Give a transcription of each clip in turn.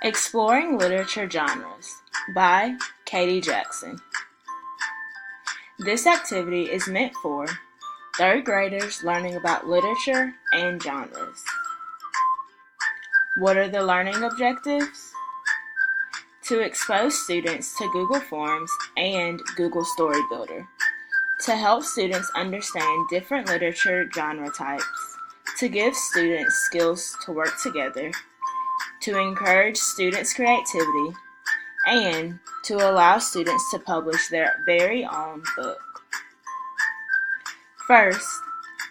Exploring Literature Genres by Katie Jackson. This activity is meant for third graders learning about literature and genres. What are the learning objectives? To expose students to Google Forms and Google Story Builder, to help students understand different literature genre types, to give students skills to work together, to encourage students' creativity, and to allow students to publish their very own book. First,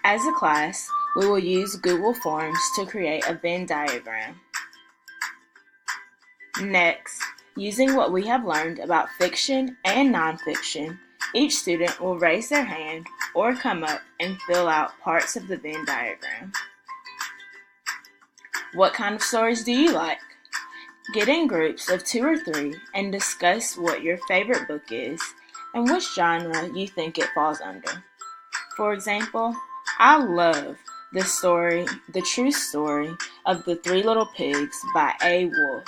as a class, we will use Google Forms to create a Venn diagram. Next, using what we have learned about fiction and nonfiction, each student will raise their hand or come up and fill out parts of the Venn diagram. What kind of stories do you like? Get in groups of 2 or 3 and discuss what your favorite book is and which genre you think it falls under. For example, I love The True Story of the Three Little Pigs by A. Wolf,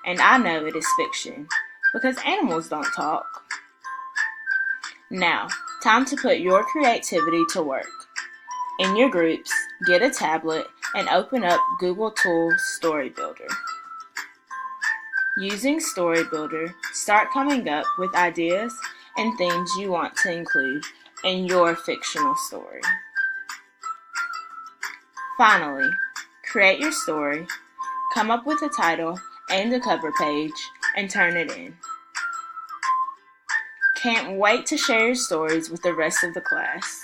and I know it is fiction because animals don't talk. Now, time to put your creativity to work. In your groups, get a tablet and open up Google Tools Story Builder. Using Story Builder, start coming up with ideas and themes you want to include in your fictional story. Finally, create your story, come up with a title and a cover page, and turn it in. Can't wait to share your stories with the rest of the class.